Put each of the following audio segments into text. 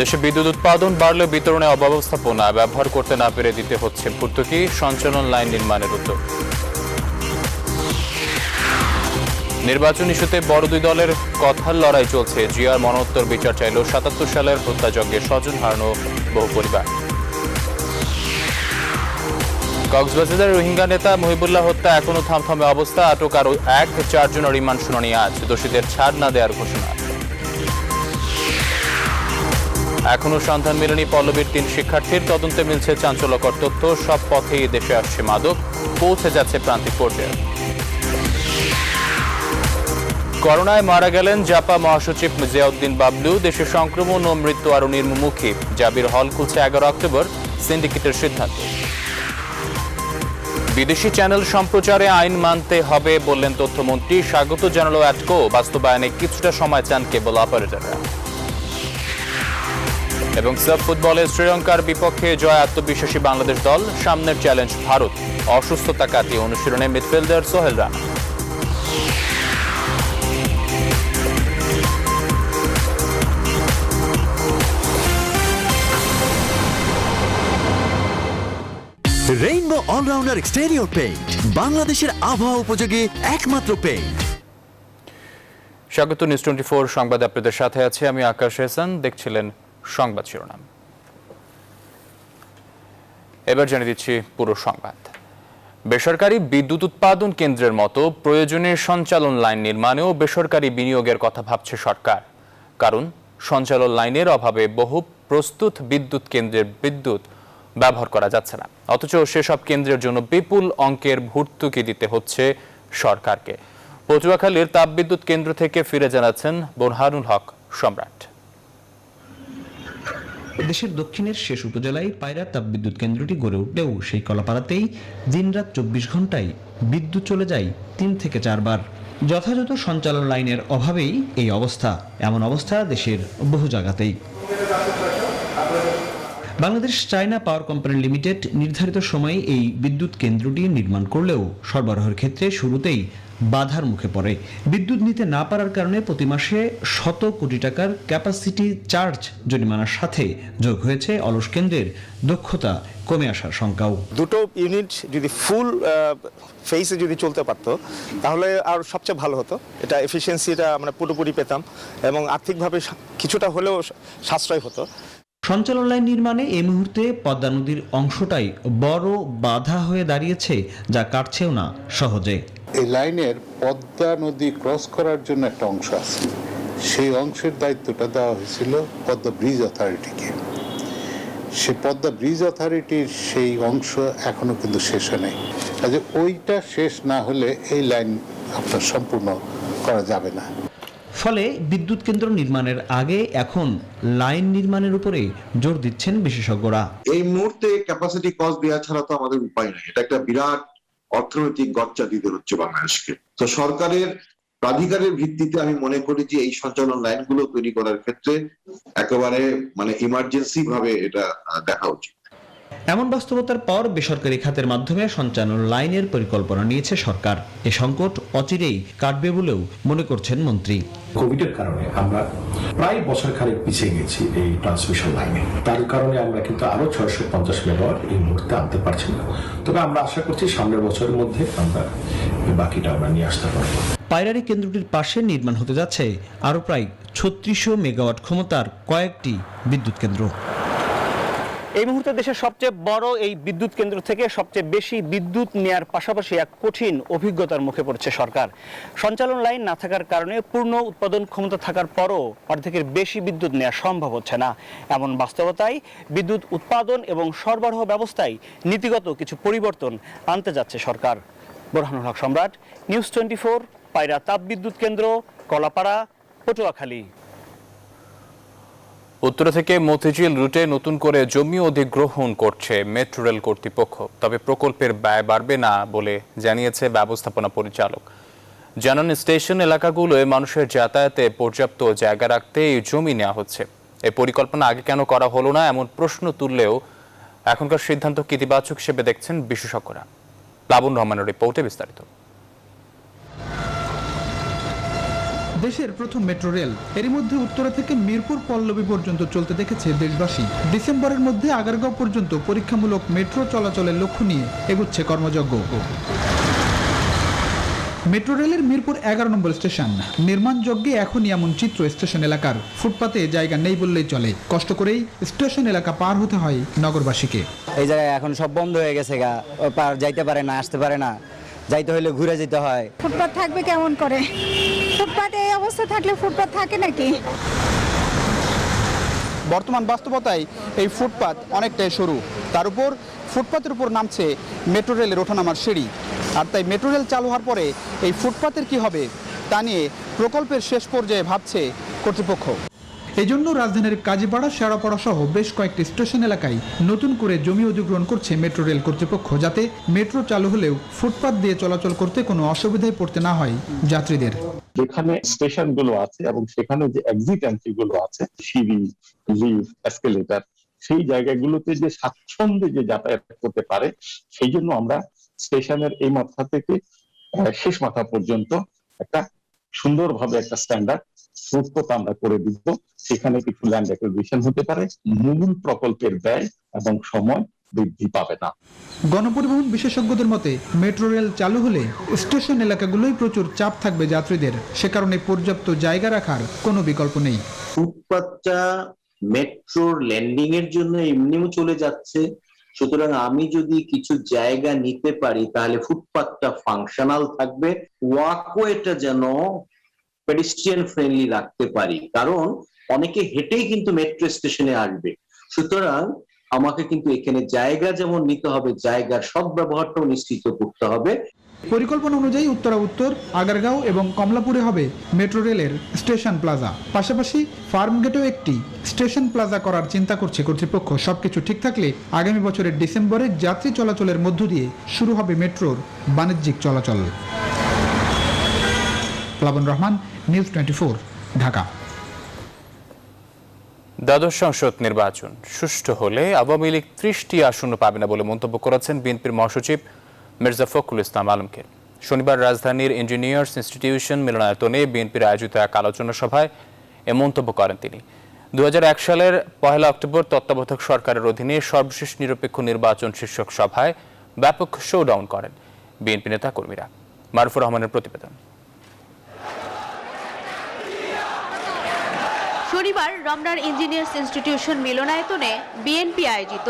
দেশে বিদ্যুৎ উৎপাদন বাড়লে বিতরণে অব্যবস্থাপনা ব্যবহার করতে না পেরে দিতে হচ্ছে ভর্তুকি, সঞ্চালন লাইন নির্মাণের উদ্যোগ। নির্বাচন ইস্যুতে বড় দুই দলের কথার লড়াই চলছে। জিয়ার মরণোত্তর বিচার চাইল ৭৭ সালের হত্যাযজ্ঞে স্বজন হারানো বহু পরিবার। কক্সবাজারের রোহিঙ্গা নেতা মহিবুল্লাহ হত্যা এখনো থমথমে অবস্থা। আটক আরও ৪ জনের রিমান্ড শুনানি আজ। দোষীদের ছাড় না দেওয়ার ঘোষণা। এখনো সন্ধান মেলেনি পল্লবীর ৩ শিক্ষার্থীর। তদন্তে মিলছে চাঞ্চল্যকর তথ্য। সব পথেই দেশে আসছে মাদক, পৌঁছে যাচ্ছে প্রান্তিক পর্যায়ে। করোনায় মারা গেলেন জাপা মহাসচিব জিয়াউদ্দিন বাবলু। দেশে সংক্রমণ ও মৃত্যু আরও নিম্নমুখী। জাবির হল খুলছে ১১ অক্টোবর, সিন্ডিকেটের সিদ্ধান্ত। বিদেশি চ্যানেল সম্প্রচারে আইন মানতে হবে বললেন তথ্যমন্ত্রী। স্বাগত জানালো অ্যাটকো। বাস্তবায়নে কিছুটা সময় চান কেবল অপারেটররা। এবং সাব ফুটবলে শ্রীলঙ্কার বিপক্ষে জয় আত্মবিশ্বাসী বাংলাদেশ দল। সামনের চ্যালেঞ্জ ভারত। অসুস্থতা কাটিয়ে অনুশীলনে midfielder Sohel Rana. Rainbow allrounder exterior paint, বাংলাদেশের আবহাওয়া উপযোগী একমাত্র পেইন্ট। স্বাগত নিউজ 24 সংবাদ, আপনাদের সাথে আছে আমি আকাশ হাসান। দেখছিলেন সংবাদ শিরোনাম। এবার জানিয়ে দিচ্ছি পুরো সংবাদ। বেসরকারি বিদ্যুৎ উৎপাদন কেন্দ্রের মতো প্রয়োজনীয় সঞ্চালন লাইন নির্মাণেও বেসরকারি বিনিয়োগের কথা ভাবছে সরকার। কারণ সঞ্চালন লাইনের অভাবে বহু প্রস্তুত বিদ্যুৎ কেন্দ্রের বিদ্যুৎ ব্যবহার করা যাচ্ছে না, অথচ সেসব কেন্দ্রের জন্য বিপুল অঙ্কের ভর্তুকি দিতে হচ্ছে সরকারকে। পটুয়াখালীর তাপবিদ্যুৎ কেন্দ্র থেকে ফিরে জানাচ্ছেন বোরহানুল হক সম্রাট। দেশের দক্ষিণের শেষ উপজেলায় পায়রা তাপবিদ্যুৎ কেন্দ্রটি গড়ে উঠলেও সেই কলাপাড়াতেই দিনরাত ২৪ ঘন্টায় বিদ্যুৎ চলে যায় ৩ থেকে ৪ বার। যথাযথ সঞ্চালন লাইনের অভাবেই এই অবস্থা। এমন অবস্থা দেশের বহু জায়গাতেই। বাংলাদেশ চায়না পাওয়ার কোম্পানি লিমিটেড নির্ধারিত সময়ে এই বিদ্যুৎ কেন্দ্রটি নির্মাণ করলেও সরবরাহের ক্ষেত্রে শুরুতেই বাধার মুখে পড়ে। বিদ্যুৎ নিতে না পারার কারণে প্রতি মাসে শত কোটি টাকার ক্যাপাসিটি চার্জ জরিমানার সাথে যোগ হয়েছে অলস কেন্দ্রের দক্ষতা কমে আসার শঙ্কাও। দুটো ইউনিট যদি ফুল ফেসে যদি চলতে পারতো তাহলে আর সবচেয়ে ভালো হতো। এটা এফিসিয়েন্সিটা আমরা পুরোপুরি পেতাম এবং আর্থিকভাবে কিছুটা হলেও সাশ্রয় হতো। সঞ্চালন লাইন নির্মাণে এই মুহূর্তে পদ্মা নদীর অংশটাই বড় বাধা হয়ে দাঁড়িয়েছে, যা কাটছেও না সহজে। এই লাইনের পদ্মা নদী ক্রস করার জন্য একটা অংশ আছে, সেই অংশের দায়িত্বটা দেওয়া হয়েছিল পদ্মা ব্রিজ অথরিটিকে। সে পদ্মা ব্রিজ অথরিটির সেই অংশ এখনো কিন্তু শেষ নেই। কাজে ওইটা শেষ না হলে এই লাইন আপনার সম্পূর্ণ করা যাবে না। ফলে বিদ্যুৎ কেন্দ্র নির্মাণের আগে এখন লাইন নির্মাণের উপরে জোর দিচ্ছেন বিশেষজ্ঞরা। এই মুহূর্তে ক্যাপাসিটি কস্ট দেওয়া ছাড়া তো আমাদের উপায় নেই। এটা একটা বিরাট অর্থনৈতিক গচ্চা দিতে হচ্ছে বাংলাদেশকে। তো সরকারের প্রাধিকারের ভিত্তিতে আমি মনে করি যে এই সঞ্চালন লাইনগুলো তৈরি করার ক্ষেত্রে একেবারে ইমার্জেন্সি ভাবে এটা দেখা উচিত। এমন বাস্তবতার পর বেসরকারি খাতের মাধ্যমে সঞ্চালন লাইনের পরিকল্পনা নিয়েছে সরকার। এ সংকট অচিরেই কাটবে বলেও মনে করছেন মন্ত্রী। কোভিডের কারণে আমরা প্রায় বছর খানেক পিছিয়ে গেছি এই ট্রান্সমিশন লাইনে। তার কারণে আমরা কিন্তু আরো ৬৫০ মেগাওয়াট এই মুহূর্তে আনতে পারছি না। তবে আমরা আশা করছি সামনের বছরের মধ্যে আমরা বাকিটা আমরা নিয়ে আসতে পারবো। পায়রারি কেন্দ্রটির পাশে নির্মাণ হতে যাচ্ছে আরো প্রায় ৩৬০০ মেগাওয়াট ক্ষমতার কয়েকটি বিদ্যুৎ কেন্দ্র। এই মুহূর্তে দেশের সবচেয়ে বড় এই বিদ্যুৎ কেন্দ্র থেকে সবচেয়ে বেশি বিদ্যুৎ নেয়ার পাশাপাশি এক কঠিন অভিজ্ঞতার মুখে পড়ছে সরকার। সঞ্চালন লাইন না থাকার কারণে পূর্ণ উৎপাদন ক্ষমতা থাকার পরও অর্ধেকের বেশি বিদ্যুৎ নেওয়া সম্ভব হচ্ছে না। এমন বাস্তবতায় বিদ্যুৎ উৎপাদন এবং সরবরাহ ব্যবস্থায় নীতিগত কিছু পরিবর্তন আনতে যাচ্ছে সরকার। বোরহানুল হক সম্রাট, নিউজ 24, পায়রা তাপবিদ্যুৎ কেন্দ্র, কলাপাড়া, পটুয়াখালী। উত্তরা থেকে মতিঝিল রুটে নতুন করে জমি অধিগ্রহণ করছে মেট্রো রেল কর্তৃপক্ষ। তবে প্রকল্পের ব্যয় বাড়বে না বলে জানিয়েছে ব্যবস্থাপনা পরিচালক। জানান, স্টেশন এলাকাগুলোয় মানুষের যাতায়াতে পর্যাপ্ত জায়গা রাখতে এই জমি নেওয়া হচ্ছে। এই পরিকল্পনা আগে কেন করা হলো না এমন প্রশ্ন তুললেও এখনকার সিদ্ধান্ত ইতিবাচক হিসেবে দেখছেন বিশেষজ্ঞরা। লাবণ রহমানের রিপোর্টে বিস্তারিত। দেশের প্রথম মেট্রো রেল এরই মধ্যে উত্তরা থেকে মিরপুর পল্লবী পর্যন্ত চলতে দেখেছে দেশবাসী। ডিসেম্বরের মধ্যে আগারগাঁও পর্যন্ত পরীক্ষামূলক মেট্রো চলাচলের লক্ষ্য নিয়ে এগুচ্ছে কর্মযজ্ঞ। মেট্রো রেলের মিরপুর 11 নম্বর স্টেশন নির্মাণ যজ্ঞে এখনই এমন চিত্র স্টেশন এলাকার। ফুটপাতে জায়গা নেই বললেই চলে, কষ্ট করেই স্টেশন এলাকা পার হতে হয় নগরবাসীকে। এই জায়গায় এখন সব বন্ধ হয়ে গেছে গা, পার যাইতে পারে না, আসতে পারে না, যাইতে হলে ঘুরে যেতে হয়। ফুটপাত থাকবে কেমন করে? ফুটপাতে এই অবস্থা থাকলে ফুটপাত থাকে নাকি? বর্তমান বাস্তবতায় এই ফুটপাত অনেকটাই সরু, তার উপর ফুটপাতের উপর নামছে মেট্রো রেলের ওঠানামার সিঁড়ি। আর তাই মেট্রো রেল চালু হওয়ার পরে এই ফুটপাতের কি হবে তা নিয়ে প্রকল্পের শেষ পর্যায়ে ভাবছে কর্তৃপক্ষ। এই জন্য রাজধানীর কাজীপাড়া, শেওড়াপাড়া সহ বেশ কয়েকটি স্টেশন এলাকায় নতুন করে জমি অধিগ্রহণ করছে মেট্রো রেল কর্তৃপক্ষ, যাতে মেট্রো চালু হলেও ফুটপাত দিয়ে চলাচল করতে কোনো অসুবিধায় পড়তে না হয় যাত্রীদের। যেখানে স্টেশন গুলো আছে এবং সেখানে যে এক্সিট এন্ট্রি গুলো আছে, সিঁড়ি, লিফট, এসকেলেটর, সেই জায়গাগুলোতে যে স্বাচ্ছন্দ্যে যে যাতায়াত করতে পারে, সেই জন্য আমরা স্টেশনের এই মাথা থেকে শেষ মাথা পর্যন্ত একটা সুন্দরভাবে একটা স্ট্যান্ডার্ড ফুটপাত আমরা করে দিব। সেখানে কিছু ল্যান্ড অ্যাকুইজিশন হতে পারে, মূল প্রকল্পের ব্যয় এবং সময় বৃদ্ধি পাবে না। গণপরিবহন বিশেষজ্ঞদের মতে মেট্রো রেল চালু হলে স্টেশন এলাকাগুলোই প্রচুর চাপ থাকবে যাত্রীদের, সে কারণে পর্যাপ্ত জায়গা রাখার কোনো বিকল্প নেই। ফুটপাতটা মেট্রোর ল্যান্ডিং এর জন্য এমনিও চলে যাচ্ছে, সুতরাং আমি যদি কিছু জায়গা নিতে পারি তাহলে ফুটপাতটা ফাংশনাল থাকবে, ওয়াকওয়েটা যেন পেডিস্ট্রিয়ান ফ্রেন্ডলি রাখতে পারি, কারণ অনেকে হেঁটেই কিন্তু মেট্রো স্টেশনে আসবে। সুতরাং আমাকে কিন্তু এখানে জায়গা যেমন নিতে হবে, জায়গার সদ্ব্যবহারটাও নিশ্চিত করতে হবে। পরিকল্পনা অনুযায়ী উত্তরা উত্তর, আগারগাঁও এবং কমলাপুরে হবে মেট্রো রেলের স্টেশন প্লাজা। পাশাপাশি ফার্মগেটেও একটি স্টেশন প্লাজা করার চিন্তা করছে কর্তৃপক্ষ। সবকিছু ঠিক থাকলে আগামী বছরের ডিসেম্বরে যাত্রী চলাচলের মধ্য দিয়ে শুরু হবে মেট্রোর বাণিজ্যিক চলাচল। প্লাবন রহমান, নিউজ 24, ঢাকা। দ্বাদশ সংসদ নির্বাচন সুষ্ঠু হলে আওয়ামী লীগ 30টি আসন পাবে না বলে মন্তব্য করেছেন বিএনপির মহাসচিব মির্জা ফখরুল ইসলাম আলমগীর। শনিবার রাজধানীর ইঞ্জিনিয়ার্স ইনস্টিটিউশন মিলনায়তনে বিএনপির আয়োজিত এক আলোচনা সভায় এ মন্তব্য করেন তিনি। 2001 সালের 1 অক্টোবর তত্ত্বাবধায়ক সরকারের অধীনে সর্বশেষ নিরপেক্ষ নির্বাচন শীর্ষক সভায় ব্যাপক শোডাউন করেন বিএনপি নেতা কর্মীরা। মারুফুর রহমানের প্রতিবেদন। শনিবার রমনার ইঞ্জিনিয়ার্স ইনস্টিটিউশন মিলনায়তনে বিএনপি আয়োজিত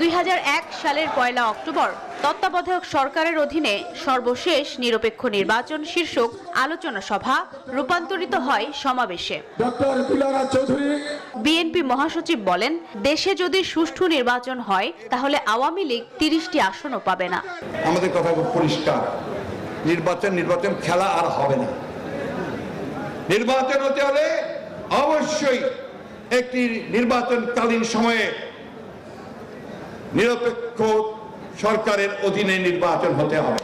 2001 সালের 1 অক্টোবর তত্ত্বাবধায়ক সরকারের অধীনে সর্বশেষ নিরপেক্ষ নির্বাচন শীর্ষক আলোচনা সভা রূপান্তরিত হয় সমাবেশে। বিএনপি মহাসচিব বলেন, দেশে যদি সুষ্ঠু নির্বাচন হয় তাহলে আওয়ামী লীগ 30টি আসনও পাবে না। আমাদের কথা পরিষ্কার, নির্বাচন খেলা আর হবে না। নির্বাচন হতে হলে অবশ্যই একটি নির্বাচনকালীন সময়ে নিরপেক্ষ সরকারের অধীনে নির্বাচন হতে হবে।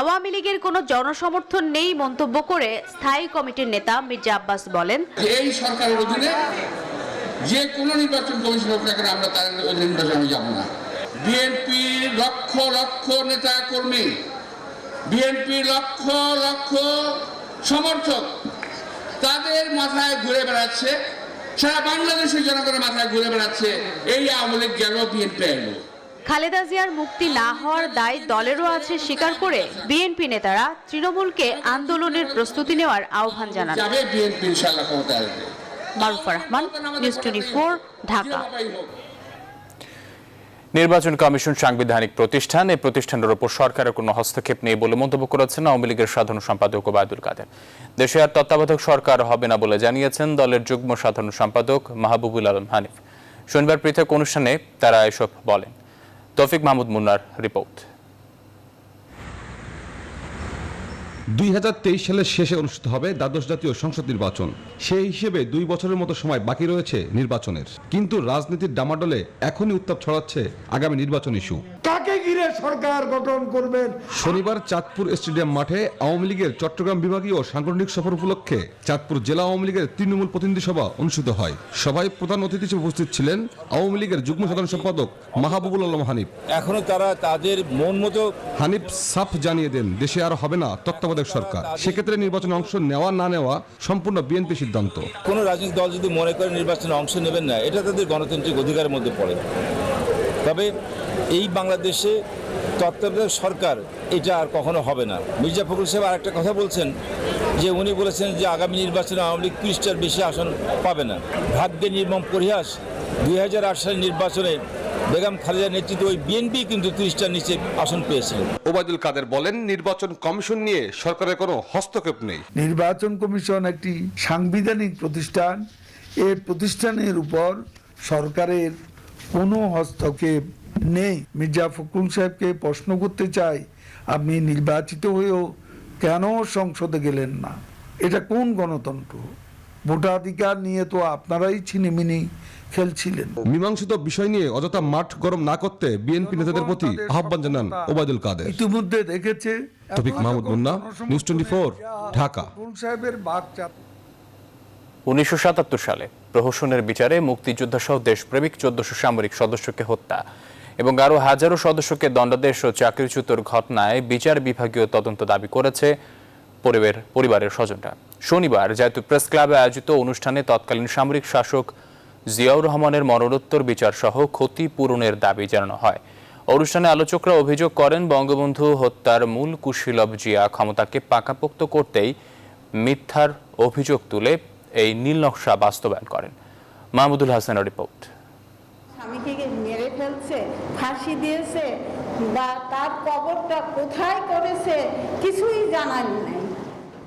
আওয়ামী লীগের কোনো জনসমর্থন নেই মন্তব্য করে স্থায়ী কমিটির নেতা মির্জা আব্বাস বলেন, এই সরকারের অধীনে যে কোনো নির্বাচন কমিশন হোক না কেন আমরা তার নির্বাচনে যাব না। বিএনপি লক্ষ লক্ষ নেতা কর্মী, বিএনপি লক্ষ লক্ষ সমর্থক তাদের মাথায় ঘুরে বেড়াচ্ছে, সারা বাংলাদেশের জনগণের মাথায় ঘুরে বেড়াচ্ছে এই আওয়ামী লীগ গেল, বিএনপি এলো। খালেদা জিয়ার মুক্তি না হওয়ার দায় দলেরও আছে স্বীকার করে বিএনপি নেতারা তৃণমূলকে আন্দোলনের প্রস্তুতি নেওয়ার আহ্বান জানান। মারুফা রহমান, নিউজ 24, ঢাকা। নির্বাচন কমিশন সাংবিধানিক প্রতিষ্ঠান, এই প্রতিষ্ঠানের উপর সরকারের কোনো হস্তক্ষেপ নেই বলে মন্তব্য করেছেন আওয়ামী লীগের সাধারণ সম্পাদক ওবায়দুল কাদের। দেশে আর তত্ত্বাবধায়ক সরকার হবে না বলে জানিয়েছেন দলের যুগ্ম সাধারণ সম্পাদক মাহবুবুল আলম হানিফ। শনিবার পৃথক অনুষ্ঠানে তারা এসব বলেন। তৌফিক মাহমুদ মুন্নার রিপোর্ট। 2023 সালের শেষে অনুষ্ঠিত হবে দ্বাদশ জাতীয় সংসদ নির্বাচন। সেই হিসেবে 2 বছরের মতো সময় বাকি রয়েছে নির্বাচনের, কিন্তু রাজনীতির ডামাডোলে এখনই উত্তাপ ছড়াচ্ছে আগামী নির্বাচন ইস্যু। কাকে ঘিরে সরকার গঠন করবেন? শনিবার চাঁদপুর স্টেডিয়াম মাঠে আওয়ামী লীগের চট্টগ্রাম বিভাগীয় সাংগঠনিক সফর উপলক্ষে চাঁদপুর জেলা আওয়ামী লীগের তৃণমূল প্রতিনিধি সভা অনুষ্ঠিত হয়। সভায় প্রধান অতিথি হিসেবে উপস্থিত ছিলেন আওয়ামী লীগের যুগ্ম সাধারণ সম্পাদক মাহবুবুল আলম হানিফ। এখনো তারা তাদের মন মতো হানিফ সাফ জানিয়ে দেন, দেশে আর হবে না তত্ত্বাবধায়ক সরকার, সেক্ষেত্রে নির্বাচনে অংশ নেওয়া না নেওয়া সম্পূর্ণ বিএনপি সিদ্ধান্ত। কোনো রাজনৈতিক দল যদি মনে করে নির্বাচনে অংশ নেবেন না, এটা তাদের গণতান্ত্রিক অধিকারের মধ্যে পড়ে। তবে এই বাংলাদেশে তত্ত্বাবধায়ক সরকার এটা আর কখনো হবে না। মির্জা ফখরুল সাহেব আর একটা কথা বলছেন যে উনি বলেছেন যে আগামী নির্বাচনে আওয়ামী লীগ 30টার বেশি আসন পাবে না। ভাগ্যের নির্মম পরিহাস, 2008 সালের নির্বাচনে বেগম খালেদার নেতৃত্বে ওই বিএনপি কিন্তু 30টার নিচে আসন পেয়েছিল। ওবায়দুল কাদের বলেন, নির্বাচন কমিশন নিয়ে সরকারের কোনো হস্তক্ষেপ নেই। নির্বাচন কমিশন একটি সাংবিধানিক প্রতিষ্ঠান, এই প্রতিষ্ঠানের উপর সরকারের কোনো হস্তক্ষেপ নেই। মির্জা ফখরুল সাহেবকে প্রশ্ন করতে চাই, আপনি নির্বাচিত হয়েও কেন সংসদে গেলেন না? এটা কোন গণতন্ত্র? ভোটাধিকার নিয়ে তো আপনারাই ছিনিমিনি খেলছিলেন। মীমাংসিত বিষয় নিয়ে অযথা মাঠ গরম না করতে বিএনপি নেতাদের প্রতি আহ্বান জানান ওবায়দুল কাদের। ইতিমধ্যে দেখেছে তৌফিক মাহমুদ মুন্না, নিউজ 24, ঢাকা। সাহেবের বাক 1977 সালে প্রহসনের বিচারে মুক্তিযোদ্ধা সহ দেশপ্রেমিক 1400 সামরিক সদস্যকে হত্যা এবং আরও হাজারো সদস্যকে দণ্ডাদেশ ও চাকরিচ্যুতর ঘটনায় বিচার বিভাগীয় তদন্ত দাবি করেছে পরিবারের স্বজনরা। শনিবার জাতীয় প্রেস ক্লাবে আয়োজিত অনুষ্ঠানে তৎকালীন সামরিক শাসক জিয়াউর রহমানের মরণোত্তর বিচার সহ ক্ষতিপূরণের দাবি জানানো হয়। অনুষ্ঠানে আলোচকরা অভিযোগ করেন, বঙ্গবন্ধু হত্যার মূল কুশীলব জিয়া ক্ষমতাকে পাকাপোক্ত করতেই মিথ্যার অভিযোগ তুলে এই নীলনকশা বাস্তবায়ন করেন। মাহমুদুল হাসানের রিপোর্ট। স্বামীকে মেরে ফেলছে, ফাঁসি দিয়েছে, বা তার কবরটা কোথায় করেছে কিছুই জানান নাই।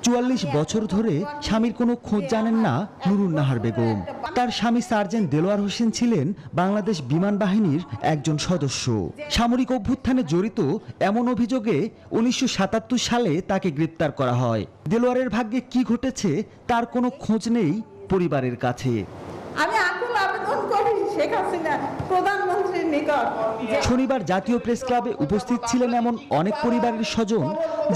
44 বছর ধরে স্বামীর কোনো খোঁজ জানেন না নুরুন নাহার বেগম। তার স্বামী সার্জেন্ট দেলোয়ার হোসেন ছিলেন বাংলাদেশ বিমান বাহিনীর একজন সদস্য। সামরিক অভ্যুত্থানে জড়িত এমন অভিযোগে 1977 সালে তাকে গ্রেপ্তার করা হয়। দেলোয়ারের ভাগ্যে কি ঘটেছে তার কোনো খোঁজ নেই পরিবারের কাছে। আমি আকুল আবেদন করি শেখ হাসিনা প্রধানমন্ত্রীর নিকট। শনিবার জাতীয় প্রেস ক্লাবে উপস্থিত ছিলেন এমন অনেক পরিবারের স্বজন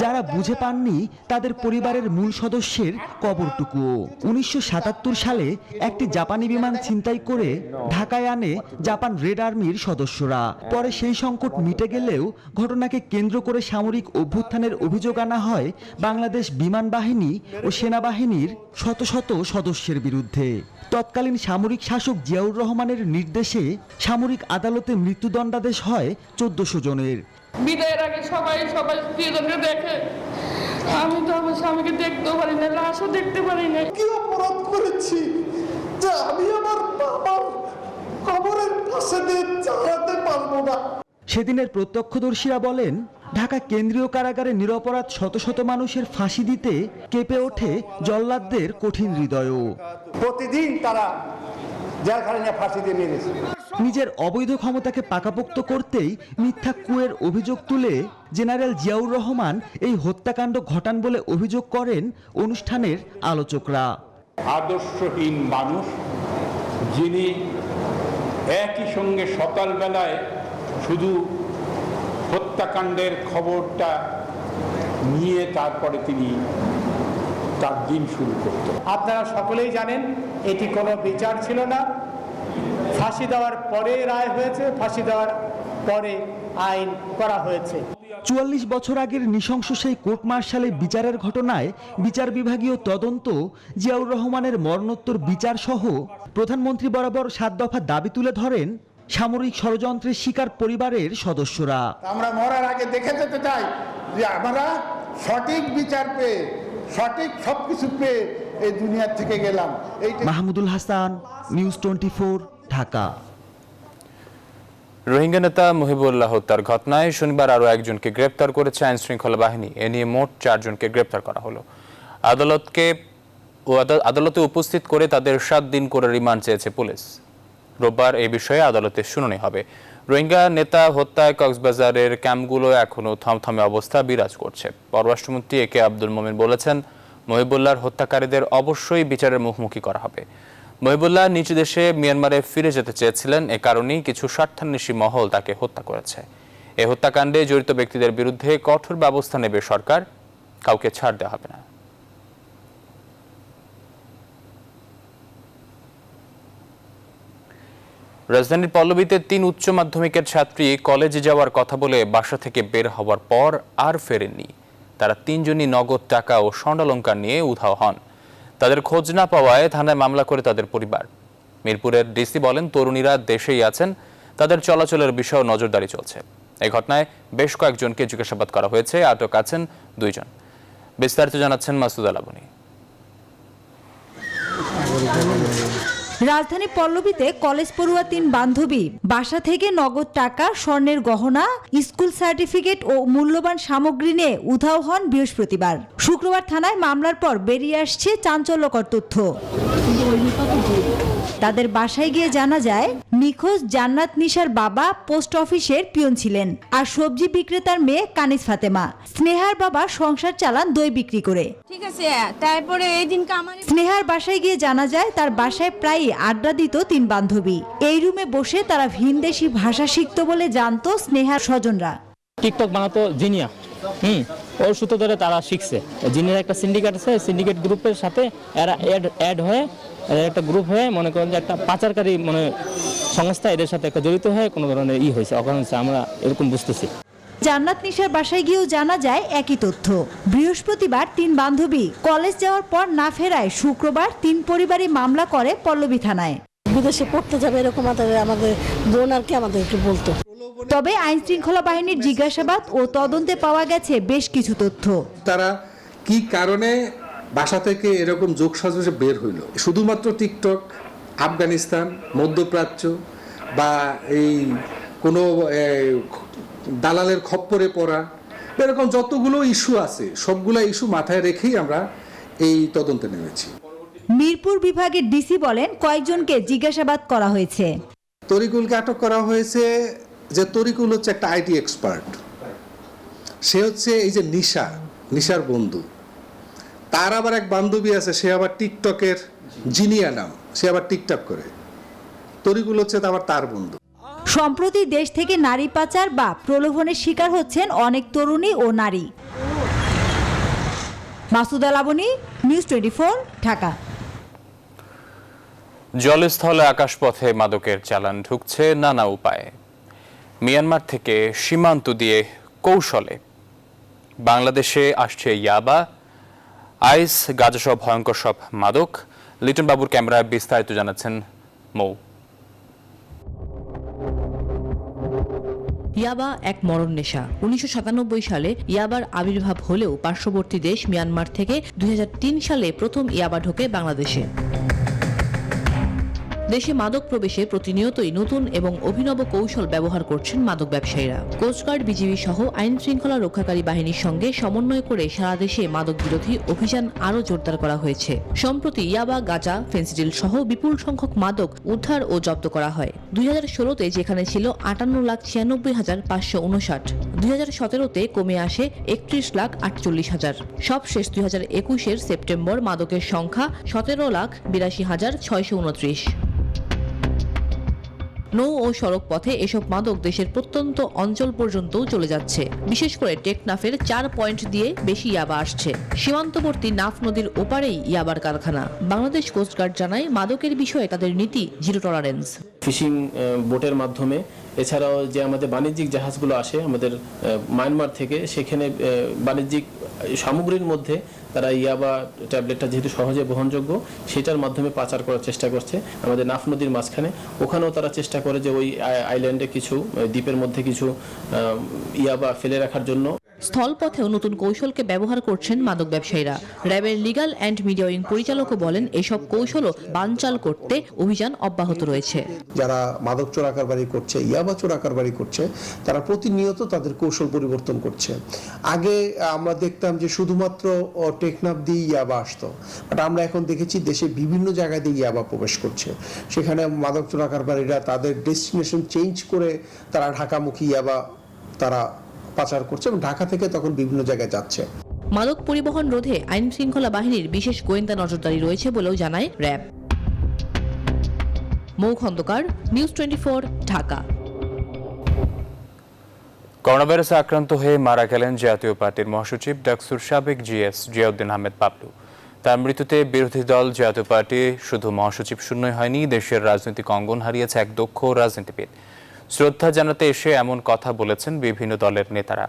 যারা বুঝে পাননি তাদের পরিবারের মূল সদস্যের কবরটুকুও। 1977 সালে একটি জাপানি বিমান ছিনতাই করে ঢাকায় আনে জাপান রেড আর্মির সদস্যরা। পরে সেই সংকট মিটে গেলেও ঘটনাকে কেন্দ্র করে সামরিক অভ্যুত্থানের অভিযোগ আনা হয় বাংলাদেশ বিমান বাহিনী ও সেনাবাহিনীর শত শত সদস্যের বিরুদ্ধে। তৎকালীন সামরিক শাসক জিয়াউর রহমানের নির্দেশে সামরিক আদালতে মৃত্যুদণ্ডাদেশ হয় 1400 জনের। বিদায়ের আগে সবাই প্রিয়জনকে দেখে, আমি তো আমার স্বামীকে দেখতেও পারি না, লাশও দেখতে পারি না। কি অপরাধ করেছি যে আমি আমার বাবার কবরের পাশে দিয়ে চালাতে পারবো না? সেদিনের প্রত্যক্ষদর্শীরা বলেন, ঢাকা কেন্দ্রীয় কারাগারে নিরপরাধ শত শত মানুষের ফাঁসি দিতে কেঁপে ওঠে জল্লাদদের কঠিন হৃদয়ও। প্রতিদিন তারা জেলখানায় ফাঁসি দিয়ে নিয়েছে। নিজের অবৈধ ক্ষমতাকে পাকাপোক্ত করতেই মিথ্যা কুয়ের অভিযোগ তুলে জেনারেল জিয়াউর রহমান এই হত্যাকাণ্ড ঘটান বলে অভিযোগ করেন অনুষ্ঠানের আলোচকরা। আদর্শহীন মানুষ, যিনি একই সঙ্গে সকালবেলায় শুধু হত্যাকাণ্ডের খবরটা নিয়ে তারপরে তিনি তার দিন শুরু করতেন। আপনারা সকলেই জানেন এটি কোনো বিচার ছিল না। ফাঁসি দেওয়ার পরে রায় হয়েছে, ফাঁসি দেওয়ার পরে আইন করা হয়েছে। 44 বছর আগের নৃশংস সেই কোর্ট মার্শালে বিচারের ঘটনায় বিচার বিভাগীয় তদন্ত, জিয়াউর রহমানের মরণোত্তর বিচার সহ প্রধানমন্ত্রী বরাবর 7 দফা দাবি তুলে ধরেন সামরিক ষড়যন্ত্রের শিকার পরিবারের সদস্যরা। আমরা মরার আগে দেখে যেতে চাই যে আমরা সঠিক বিচার পেয়ে, সঠিক সবকিছু পেয়ে এই দুনিয়া থেকে গেলাম। মাহমুদুল হাসান, নিউজ 24, ঢাকা। রোহিঙ্গা নেতা মহিবুল্লাহ হত্যার ঘটনায় শনিবার আরও একজনকে গ্রেপ্তার করেছে আইন শৃঙ্খলা বাহিনী। এ নিয়ে মোট 4 জনকে গ্রেপ্তার করা হলো। আদালতে উপস্থিত করে তাদের 7 দিন করে রিমান্ড চেয়েছে পুলিশ। রোববার এই বিষয়ে আদালতে শুনানি হবে। রোহিঙ্গা নেতা হত্যায় কক্সবাজারের ক্যাম্পগুলো এখনও থমথমে অবস্থা বিরাজ করছে। পররাষ্ট্রমন্ত্রী একে আব্দুল মোমেন বলেছেন, মহিবুল্লাহর হত্যাকারীদের অবশ্যই বিচারের মুখোমুখি করা হবে। মহিবুল্লাহ নিজ দেশে মিয়ানমারে ফিরে যেতে চেয়েছিলেন, এ কারণেই কিছু স্বার্থান্বেষী মহল তাকে হত্যা করেছে। এ হত্যাকাণ্ডে জড়িত ব্যক্তিদের বিরুদ্ধে কঠোর ব্যবস্থা নেবে সরকার, কাউকে ছাড় দেওয়া হবে না। রাজধানীর পল্লবীতে 3 উচ্চ মাধ্যমিকের ছাত্রী কলেজে যাওয়ার কথা বলে বাসা থেকে বের হওয়ার পর আর ফেরেননি। তারা 3 জনই নগদ টাকা ও স্বর্ণালংকার নিয়ে উধাও হন। তাদের খোঁজ না পাওয়ায় থানায় মামলা করে তাদের পরিবার। মিরপুরের ডিসি বলেন, তরুণীরা দেশেই আছেন, তাদের চলাচলের বিষয়েও নজরদারি চলছে। এই ঘটনায় বেশ কয়েকজনকে জিজ্ঞাসাবাদ করা হয়েছে, আটক আছেন 2 জন। বিস্তারিত জানাচ্ছেন মাসুদা লাবনী। রাজধানী পল্লবীতে কলেজ পড়ুয়া 3 বান্ধবী বাসা থেকে নগদ টাকা, স্বর্ণের গহনা, স্কুল সার্টিফিকেট ও মূল্যবান সামগ্রী নিয়ে উধাও হন বৃহস্পতিবার। শুক্রবার থানায় মামলার পর বেরিয়ে আসছে চাঞ্চল্যকর তথ্য। তাদের বাসায় গিয়ে জানা যায়, নিখোঁজ জান্নাত নিশার বাবা পোস্ট অফিসের পিয়ন ছিলেন, আর সবজি বিক্রেতার মেয়ে কানিজ ফাতেমা। স্নেহার বাবা সংসার চালান দই বিক্রি করে। ঠিক আছে, তারপরে এই দিন স্নেহার বাসায় গিয়ে জানা যায়, তার বাসায় প্রায়ই আড্ডা দিত 3 বান্ধবী। এই রুমে বসে তারা ভিনদেশি ভাষা শিখত বলে জানতো স্নেহার স্বজনরা। টিকটক বানাতো জিনিয়া, ওর সূত্র ধরে তারা শিখছে। জিনিয়ার একটা সিন্ডিকেট আছে, সিন্ডিকেট গ্রুপের সাথে এরা অ্যাড হয়ে একটা গ্রুপ হয়ে, মনে করেন যে একটা পাচারকারী সংস্থা এদের সাথে একটা জড়িত হয়ে কোনো ধরনের হয়েছে, অকারণ আমরা এরকম বুঝতেছি। জান্নাত নিশার বাসায় গিয়েও জানা যায় একই তথ্য। বৃহস্পতিবার 3 বান্ধবী কলেজ যাওয়ার পর না ফেরায় শুক্রবার 3 পরিবারই মামলা করে পল্লবী থানায়। বিদেশে পড়তে যাবে এরকম আমাদের বোন আর কি আমাদেরকে বলতো। তবে আইন শৃঙ্খলা বাহিনীর জিজ্ঞাসাবাদ ও তদন্তে পাওয়া গেছে বেশ কিছু তথ্য। তারা কি কারণে বাসা থেকে এরকম যোগসাজশে বের হইল? শুধুমাত্র টিকটক, আফগানিস্তান, মধ্যপ্রাচ্য বা এই কোনো দালালের খপ্পরে পড়া, এরকম যতগুলো ইস্যু আছে সবগুলো ইস্যু মাথায় রেখেই আমরা এই তদন্তে নেমেছি। মিরপুর বিভাগের ডিসি বলেন, কয়েকজনকে জিজ্ঞাসাবাদ করা হয়েছে। তরিকুলকে আটক করা হয়েছে, যে তরিকুল হচ্ছে একটা আইটি এক্সপার্ট। সে হচ্ছে এই যে নিশার বন্ধু। তার আবার এক বান্ধবী আছে, সে আবার টিকটকের জিনিয়া নাম, সে আবার টিকটক করে। তরিকুল হচ্ছে আবার তার বন্ধু। সম্প্রতি দেশ থেকে নারী পাচার বা প্রলোভনের শিকার হচ্ছেন অনেক তরুণী ও নারী। মাসুদা লাবনী, নিউজ 24, ঢাকা। জলস্থলে আকাশপথে মাদকের চালান ঢুকছে নানা উপায়ে। মিয়ানমার থেকে সীমান্ত দিয়ে কৌশলে বাংলাদেশে আসছে ইয়াবা, আইস, গাঁজাসহ ভয়ঙ্কর সব মাদক। লিটন বাবুর ক্যামেরায় বিস্তারিত জানাচ্ছেন মৌ। ইয়াবা এক মরণ নেশা। 1997 সালে ইয়াবার আবির্ভাব হলেও পার্শ্ববর্তী দেশ মিয়ানমার থেকে 2003 সালে প্রথম ইয়াবা ঢোকে বাংলাদেশে। দেশে মাদক প্রবেশে প্রতিনিয়তই নতুন এবং অভিনব কৌশল ব্যবহার করছেন মাদক ব্যবসায়ীরা। কোস্টগার্ড, বিজিবি সহ আইন শৃঙ্খলা রক্ষাকারী বাহিনীর সঙ্গে সমন্বয় করে সারা দেশে মাদক বিরোধী অভিযান আরও জোরদার করা হয়েছে। সম্প্রতি ইয়াবা, গাঁজা, ফেন্সিডিল সহ বিপুল সংখ্যক মাদক উদ্ধার ও জব্দ করা হয়। 2016-তে যেখানে ছিল 58,96,559, 2017-তে কমে আসে 31,48,000। সবশেষ 2021-এর সেপ্টেম্বর মাদকের সংখ্যা 17,82,629। নৌ ও সড়ক পথে এসব মাদক দেশের প্রত্যন্ত অঞ্চল পর্যন্তও চলে যাচ্ছে। বিশেষ করে টেকনাফের 4 পয়েন্ট দিয়ে বেশি ইয়াবা আসছে। সীমান্তবর্তী নাফ নদীর ওপারেই ইয়াবার কারখানা। বাংলাদেশ কোস্টগার্ড জানায়, মাদকের বিষয়ে তাদের নীতি জিরো টলারেন্স। ফিশিং বোটের মাধ্যমে, এছাড়াও যে আমাদের বাণিজ্যিক জাহাজগুলো আসে আমাদের মায়ানমার থেকে, সেখানে বাণিজ্যিক সামগ্রীর মধ্যে তারা ইয়াবা ট্যাবলেটটা যেহেতু সহজে বহনযোগ্য, সেটার মাধ্যমে পাচার করার চেষ্টা করছে আমাদের নাফ নদীর মাঝখানে। ওখানেও তারা চেষ্টা করে যে ওই আইল্যান্ডে কিছু দ্বীপের মধ্যে কিছু ইয়াবা ফেলে রাখার জন্য। স্থলপথেও নতুন কৌশলকে ব্যবহার করছেন মাদক ব্যবসায়ীরা। র্যাবের লিগ্যাল অ্যান্ড মিডিয়া উইং পরিচালকও বলেন, এসব কৌশলও বানচাল করতে অভিযান অব্যাহত রয়েছে। যারা মাদক চোরাকারবারি করছে, ইয়াবা চোরাকারবারি করছে, তারা প্রতিনিয়ত তাদের কৌশল পরিবর্তন করছে। আগে আমরা দেখতাম যে শুধুমাত্র টেকনাফ দিয়ে ইয়াবা আসতো, বাট আমরা এখন দেখেছি দেশে বিভিন্ন জায়গায় দিয়ে ইয়াবা প্রবেশ করছে। সেখানে মাদক চোরাকারবারীরা তাদের ডেস্টিনেশন চেঞ্জ করে তারা ঢাকামুখী ইয়াবা তারা পাচার করছে এবং ঢাকা থেকে তখন বিভিন্ন জায়গায় যাচ্ছে। মাদক পরিবহন রোধে আইন শৃঙ্খলা বাহিনীর বিশেষ গোয়েন্দা নজরদারি রয়েছে বলেও জানায় র্যাব। মৌ খন্দকার, নিউজ 24, ঢাকা। করোনাভাইরাসে আক্রান্ত হয়ে মারা গেলেন জাতীয় পার্টির মহাসচিব ডাকসুর সাবেক জিএস জিয়াউদ্দিন আহমেদ বাবলু। তার মৃত্যুতে বিরোধী দল জাতীয় পার্টি শুধু মহাসচিব শূন্যই হয়নি, দেশের রাজনৈতিক অঙ্গন হারিয়েছে এক দক্ষ রাজনীতিবিদ। শ্রদ্ধা জানাতে এসে এমন কথা বলেছেন বিভিন্ন দলের নেতারা।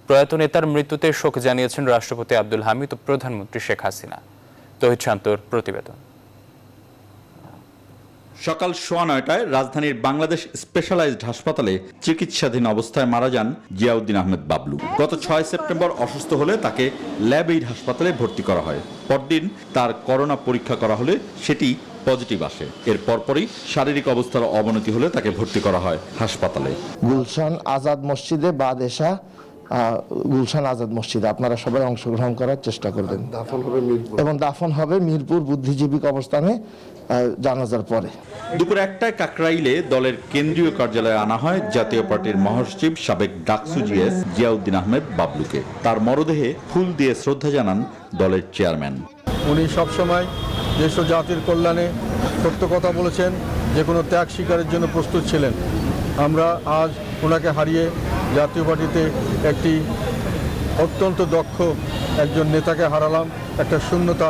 প্রয়াত নেতার মৃত্যুতে শোক জানিয়েছেন রাষ্ট্রপতি আব্দুল হামিদ ও প্রধানমন্ত্রী শেখ হাসিনা। তহিদ শান্তর প্রতিবেদন। সকাল 9:15টায় রাজধানীর বাংলাদেশ স্পেশালাইজড হাসপাতালে চিকিৎসাধীন অবস্থায় মারা যান জিয়াউদ্দিন আহমেদ বাবলু। গত 6 সেপ্টেম্বর অসুস্থ হলে তাকে ল্যাব এইড হাসপাতালে ভর্তি করা হয়। পরদিন তার করোনা পরীক্ষা করা হলে সেটি পজিটিভ আসে। এর পরপরই শারীরিক অবস্থার অবনতি হলে তাকে ভর্তি করা হয় হাসপাতালে। গুলশান আজাদ মসজিদে বাদেশা গুলশান আজাদ মসজিদে আপনারা সবাই অংশগ্রহণ করার চেষ্টা করবেন। এবং দাফন হবে মিরপুর বুদ্ধিজীবী কবরস্থানে জানাজার পরে। দুপুর 1টায় কাকরাইলে দলের কেন্দ্রীয় কার্যালয়ে আনা হয় জাতীয় পার্টির মহাসচিব সাবেক ডাকসু জিএস জিয়াউদ্দিন আহমেদ বাবলুকে। তার মরদেহে ফুল দিয়ে শ্রদ্ধা জানান দলের চেয়ারম্যান। উনি সবসময় দেশ ও জাতির কল্যাণে সত্য কথা বলেছেন, যে কোনো ত্যাগ স্বীকারের জন্য প্রস্তুত ছিলেন। আমরা আজ ওনাকে হারিয়ে জাতীয় পার্টিতে একটি অত্যন্ত দক্ষ একজন নেতাকে হারালাম। একটা শূন্যতা,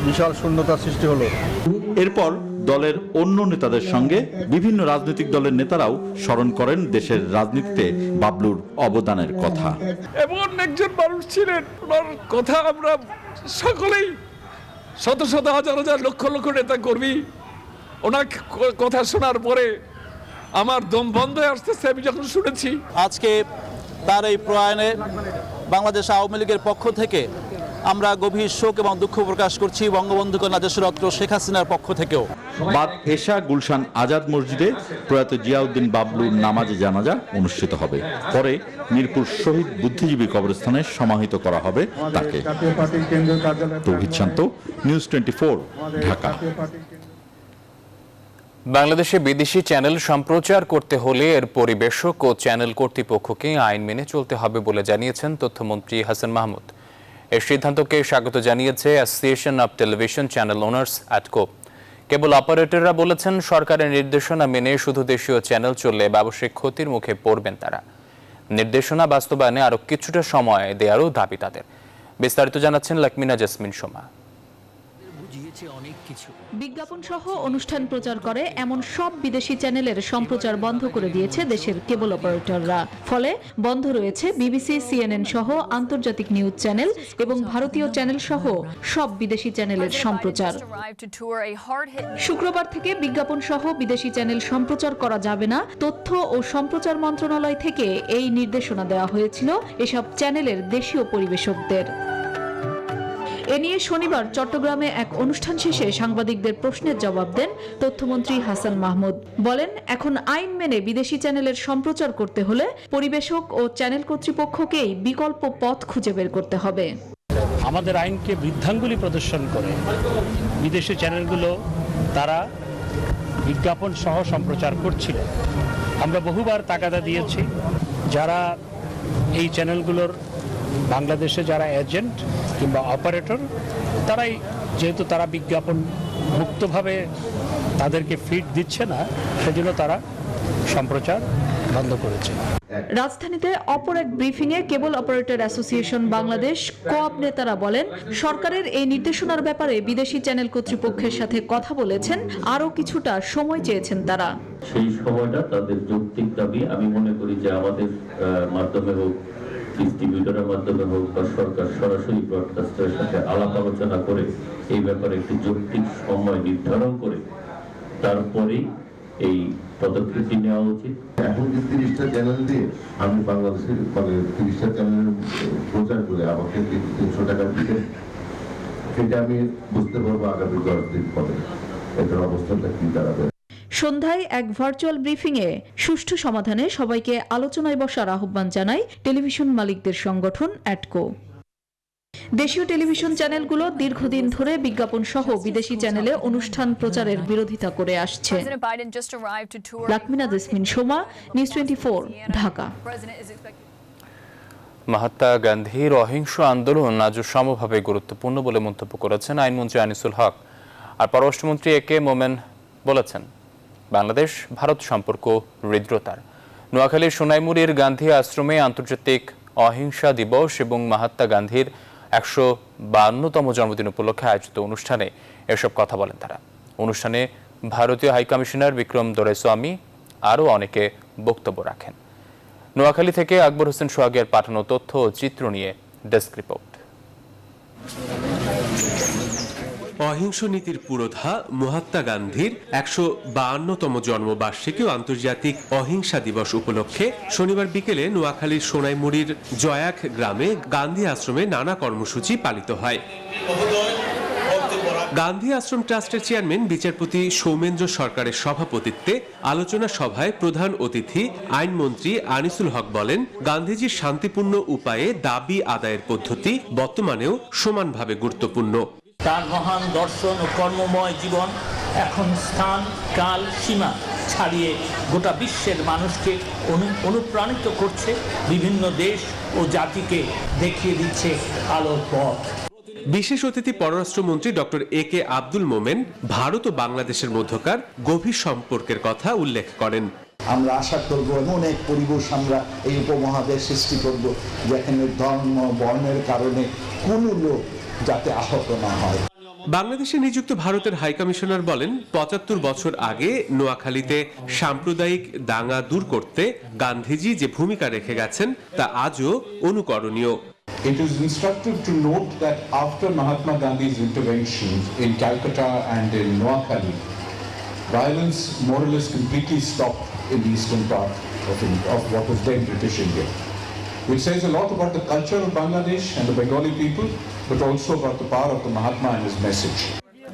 বিশাল শূন্যতা সৃষ্টি হলো। এরপর দলের অন্য নেতাদের সঙ্গে বিভিন্ন রাজনৈতিক দলের নেতারাও স্মরণ করেন দেশের রাজনীতিতে বাবলুর অবদানের কথা। এমন একজন মানুষ ছিলেন, ওনার কথা আমরা সকলেই শত শত হাজার হাজার লক্ষ লক্ষ নেতা কর্মী ওনার কথা শোনার পরে আমার দম বন্ধ হয়ে আসতেছে আমি যখন শুনেছি। আজকে তার এই প্রয়াণে বাংলাদেশ আওয়ামী লীগের পক্ষ থেকে আমরা গভীর শোক এবং দুঃখ প্রকাশ করছি, বঙ্গবন্ধু কন্যা দেশরত্ন শেখ হাসিনার পক্ষ থেকেও। বাদ এশা গুলশান আজাদ মসজিদে প্রয়াত জিয়াউদ্দিন বাবলুর নামাজে জানাজা অনুষ্ঠিত হবে। পরে মিরপুর শহীদ বুদ্ধিজীবী কবরস্থানে সমাহিত করা হবে তাকে। তৌহিদ শান্ত, নিউজ 24, ঢাকা। বাংলাদেশে বিদেশি চ্যানেল সম্প্রচার করতে হলে এর পরিবেশক ও চ্যানেল কর্তৃপক্ষকে আইন মেনে চলতে হবে বলে জানিয়েছেন তথ্যমন্ত্রী হাসান মাহমুদ। এই সিদ্ধান্তকে স্বাগত জানিয়েছে association of television channel owners ATCO. Cable অপারেটররা বলেছেন, সরকারের নির্দেশনা মেনে শুধু দেশীয় চ্যানেল চললে ব্যবসায়িক ক্ষতির মুখে পড়বেন তারা। নির্দেশনা বাস্তবায়নে আরও কিছুটা সময় দেওয়ারও দাবি তাদের। বিস্তারিত জানাচ্ছেন লাকমিনা জেসমিন সোমা। বিজ্ঞাপন সহ অনুষ্ঠান প্রচার করে এমন সব বিদেশি চ্যানেলের সম্প্রচার বন্ধ করে দিয়েছে দেশের কেবল অপারেটররা। ফলে বন্ধ রয়েছে বিবিসি, সিএনএন সহ আন্তর্জাতিক নিউজ চ্যানেল এবং ভারতীয় চ্যানেল সহ সব বিদেশি চ্যানেলের সম্প্রচার। শুক্রবার থেকে বিজ্ঞাপন সহ বিদেশি চ্যানেল সম্প্রচার করা যাবে না। তথ্য ও সম্প্রচার মন্ত্রণালয় থেকে এই নির্দেশনা দেওয়া হয়েছিল এসব চ্যানেলের দেশীয় পরিবেশকদের। এ নিয়ে শনিবার চট্টগ্রামে এক অনুষ্ঠান শেষে সাংবাদিকদের প্রশ্নের জবাব দেন তথ্যমন্ত্রী হাসান মাহমুদ। বলেন, এখন আইন মেনে বিদেশি চ্যানেলের সম্প্রচার করতে হলে পরিবেশক ও চ্যানেল কর্তৃপক্ষকেই বিকল্প পথ খুঁজে বের করতে হবে। আমাদের আইনকে বৃদ্ধাঙ্গুলি প্রদর্শন করে বিদেশি চ্যানেলগুলো তারা বিজ্ঞাপন সহ সম্প্রচার করছিল। আমরা বহুবার তাগাদা দিয়েছি, যারা এই চ্যানেলগুলোর বাংলাদেশে যারা এজেন্ট কিংবা অপারেটর, তারাই যেহেতু তারা বিজ্ঞাপন মুক্তভাবে তাদেরকে ফিড দিচ্ছে না, সেজন্য তারা সম্প্রচার বন্ধ করেছে। রাজধানীতে অপর এক ব্রিফিংয়ে কেবল অপারেটর অ্যাসোসিয়েশন বাংলাদেশ কোঅপ নেতারা বলেন, সরকারের এই নির্দেশনার ব্যাপারে বিদেশি চ্যানেল কর্তৃপক্ষের সাথে কথা বলেছেন, আরও কিছুটা সময় চেয়েছেন তারা। সেই সময়টা তাদের যৌক্তিক দাবি। আমি মনে করি যে আমাদের মাধ্যমে হোক, ডিস্ট্রিবিউটরের মাধ্যমে হোক বা সরকার সরাসরি ব্রডকাস্টারের সাথে আলাপ আলোচনা করে এই ব্যাপারে একটি যৌক্তিক সময় নির্ধারণ করে তারপরেই এই পদক্ষেপটি নেওয়া উচিত। এখন যে 30টা চ্যানেল দিয়ে আমি বাংলাদেশের 30টা চ্যানেল প্রচার করে আমাকে 300 টাকা দিতে, সেটা আমি বুঝতে পারবো আগামী 10 দিন পরে এটার অবস্থাটা কি দাঁড়াবে। সন্ধ্যায় এক ভার্চুয়াল ব্রিফিংয়ে সুষ্ঠু সমাধানে সবাইকে আলোচনায় বসার আহ্বান জানায় টেলিভিশন মালিকদের সংগঠন অ্যাটকো। দেশীয় টেলিভিশন চ্যানেলগুলো দীর্ঘদিন ধরে বিজ্ঞাপন সহ বিদেশি চ্যানেলে অনুষ্ঠান প্রচারের বিরোধিতা করে আসছে। লাকমিনা জেসমিন সোমা, নিউজ 24, ঢাকা। মহাত্মা গান্ধীর অহিংস আন্দোলন আজ সমভাবে গুরুত্বপূর্ণ বলে মন্তব্য করেছেন আইনমন্ত্রী আনিসুল হক। আর পররাষ্ট্রমন্ত্রী এ কে মোমেন বলেছেন, বাংলাদেশ ভারত সম্পর্ক হৃদ্রতার। নোয়াখালীর সোনাইমুড়ির গান্ধী আশ্রমে আন্তর্জাতিক অহিংসা দিবস এবং মহাত্মা গান্ধীর 152তম জন্মদিন উপলক্ষে আয়োজিত অনুষ্ঠানে এসব কথা বলেন তারা। অনুষ্ঠানে ভারতীয় হাইকমিশনার বিক্রম দোরাইস্বামী আরও অনেকে বক্তব্য রাখেন। নোয়াখালী থেকে আকবর হোসেন সোহাগের পাঠানো তথ্য ও চিত্র নিয়ে ডেস্ক রিপোর্ট। অহিংস নীতির পুরোধা মহাত্মা গান্ধীর 152তম জন্মবার্ষিকী ও আন্তর্জাতিক অহিংসা দিবস উপলক্ষে শনিবার বিকেলে নোয়াখালীর সোনাইমুড়ির জয়াক গ্রামে গান্ধী আশ্রমে নানা কর্মসূচি পালিত হয়। গান্ধী আশ্রম ট্রাস্টের চেয়ারম্যান বিচারপতি সৌমেন্দ্র সরকারের সভাপতিত্বে আলোচনা সভায় প্রধান অতিথি আইনমন্ত্রী আনিসুল হক বলেন, গান্ধীজির শান্তিপূর্ণ উপায়ে দাবি আদায়ের পদ্ধতি বর্তমানেও সমানভাবে গুরুত্বপূর্ণ। তার মহান দর্শন ও কর্মময় জীবন এখন স্থান কাল সীমা ছাড়িয়ে গোটা বিশ্বের মানুষকে অনুপ্রাণিত করছে, বিভিন্ন দেশ ও জাতিকে দেখিয়ে দিচ্ছে আলোর পথ। বিশেষ অতিথি পররাষ্ট্রমন্ত্রী ডক্টর এ.কে. আব্দুল মোমেন ভারত ও বাংলাদেশের মধ্যকার গভীর সম্পর্কের কথা উল্লেখ করেন। আমরা আশা করব এমন এক পরিবেশ আমরা এই উপমহাদেশ সৃষ্টি করব যেখানে ধর্ম বর্ণের কারণে কোনো লোক যাতে আহত না হয়। বাংলাদেশে নিযুক্ত ভারতের হাইকমিশনার বলেন, ৭৫ বছর আগে নোয়াখালীতে সাম্প্রদায়িক দাঙ্গা দূর করতে গান্ধীজি যে ভূমিকা রেখে গেছেন তা আজও অনুকরণীয়। It is instructive to note that after Mahatma Gandhi's interventions in Calcutta and in Noakhali, violence more or less completely stopped in the eastern part of what was then British India, which says a lot about the culture of Bangladesh and the Bengali people, but also about the power of the Mahatma and his message.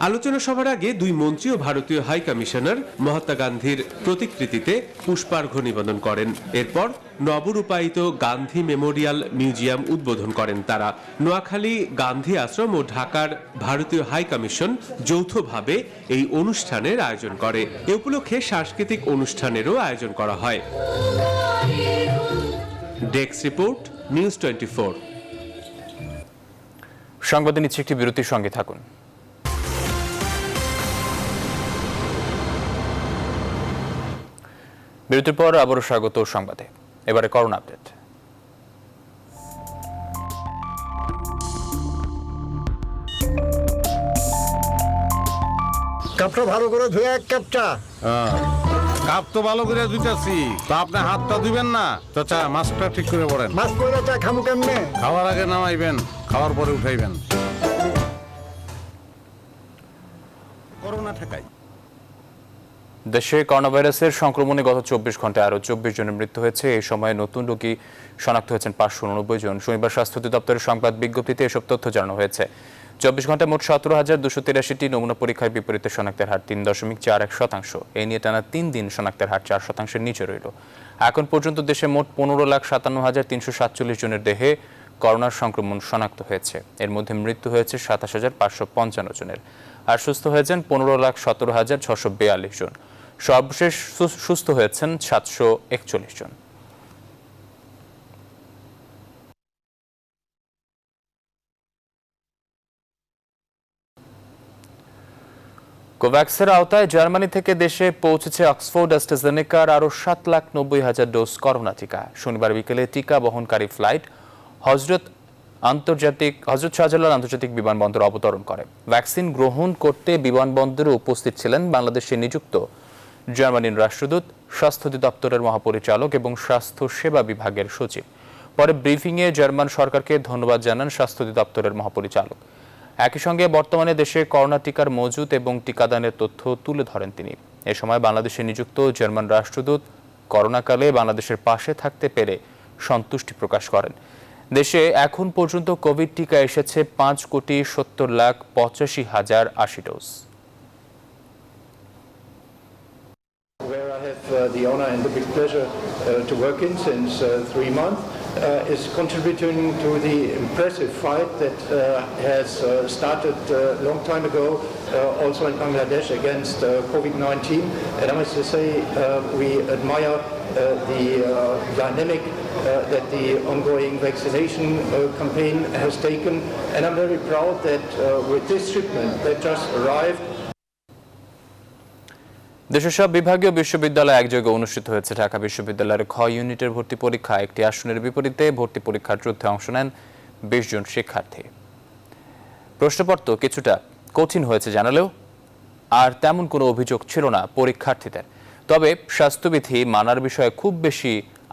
আলোচনা সভার আগে দুই মন্ত্রী ও ভারতীয় high commissioner Mahatma গান্ধীর প্রতিকৃতিতে পুষ্পার্ঘ্য নিবেদন করেন। এরপর নবরূপায়িত গান্ধী মেমোরিয়াল মিউজিয়াম উদ্বোধন করেন তারা। নোয়াখালী গান্ধী আশ্রম ও ঢাকার ভারতীয় হাই কমিশন যৌথভাবে এই অনুষ্ঠানের আয়োজন করে। এ উপলক্ষে সাংস্কৃতিক অনুষ্ঠানেরও আয়োজন করা হয়। Desk report, news 24। সংবাদে নিচ্ছে একটি বিরতির সঙ্গে থাকুন। বিরতির পর আবারও স্বাগত সংবাদে। এবারে করোনা আপডেট। কাপটা ভালো করে ধুয়ে এক কাপটা। কাপ তো ভালো করে ধুইতাছি, তো আপনি হাতটা ধুবেন না? চাচা মাস্কটা ঠিক করে পড়েন। মাছ পড়লে চা খামু কেমনে? খাওয়ার আগে নামাইবেন, খাওয়ার পরে উঠাইবেন। করোনা ঠেকাই। দেশে করোনা ভাইরাসের সংক্রমণে গত 24 ঘন্টায় আরও 24 জনের মৃত্যু হয়েছে। এই সময় নতুন রোগী শনাক্ত হয়েছেন 589 জন। শনিবার স্বাস্থ্য অধিদপ্তরের সংবাদ বিজ্ঞপ্তিতে এসব তথ্য জানানো হয়েছে। 24 ঘন্টায় মোট 17,283টি নমুনা পরীক্ষার বিপরীতে শনাক্তের হার 3.41%। এই নিয়ে টানা 3 দিন শনাক্তের হার 4%-এর নিচে রইল। এখন পর্যন্ত দেশে মোট 15,57,347 জনের দেহে করোনার সংক্রমণ শনাক্ত হয়েছে। এর মধ্যে মৃত্যু হয়েছে 27,555 জনের, আর সুস্থ হয়েছেন 15,17,642 জন। সর্বশেষ সুস্থ হয়েছেন 741 জন। কোভ্যাক্সের আওতায় জার্মানি থেকে দেশে পৌঁছেছে অক্সফোর্ড অ্যাস্ট্রাজেনেকার আরও 7,90,000 ডোজ করোনা টিকা। শনিবার বিকেলে টিকা বহনকারী ফ্লাইট হজরত শাহজালাল আন্তর্জাতিক বিমানবন্দর অবতরণ করে। ভ্যাকসিন গ্রহণ করতে বিমানবন্দরে উপস্থিত ছিলেন বাংলাদেশে নিযুক্ত জার্মানির রাষ্ট্রদূত, স্বাস্থ্য অধিদপ্তরের মহাপরিচালক এবং স্বাস্থ্য সেবা বিভাগের সচিব। পরে ব্রিফিংয়ে জার্মান সরকারকে ধন্যবাদ জানান স্বাস্থ্য অধিদপ্তরের মহাপরিচালক। একই সঙ্গে বর্তমানে দেশে করোনা টিকার মজুত এবং টিকাদানের তথ্য তুলে ধরেন তিনি। এ সময় বাংলাদেশে নিযুক্ত জার্মান রাষ্ট্রদূত করোনাকালে বাংলাদেশের পাশে থাকতে পেরে সন্তুষ্টি প্রকাশ করেন। দেশে এখন পর্যন্ত কোভিড টিকা এসেছে 5,70,85,080 dose. Where I have the honor and the big pleasure to work in since 3 months is contributing to the impressive fight that has started a long time ago also in Bangladesh against COVID-19. And I must say we admire the dynamic that the ongoing vaccination campaign has taken. And I'm very proud that with this shipment that just arrived, দেশের সব বিভাগীয় বিশ্ববিদ্যালয়ে একযোগে অনুষ্ঠিত হয়েছে ঢাকা বিশ্ববিদ্যালয়ের খ ইউনিটের ভর্তি পরীক্ষা। একটি আসনের বিপরীতে ভর্তি পরীক্ষার যুদ্ধে অংশ নেন 20 জন শিক্ষার্থী। প্রশ্নপত্র কিছুটা কঠিন হয়েছে জানালেও আর তেমন কোনো অভিযোগ ছিল না পরীক্ষার্থীদের। তবে স্বাস্থ্যবিধি মানার বিষয়ে খুব বেশি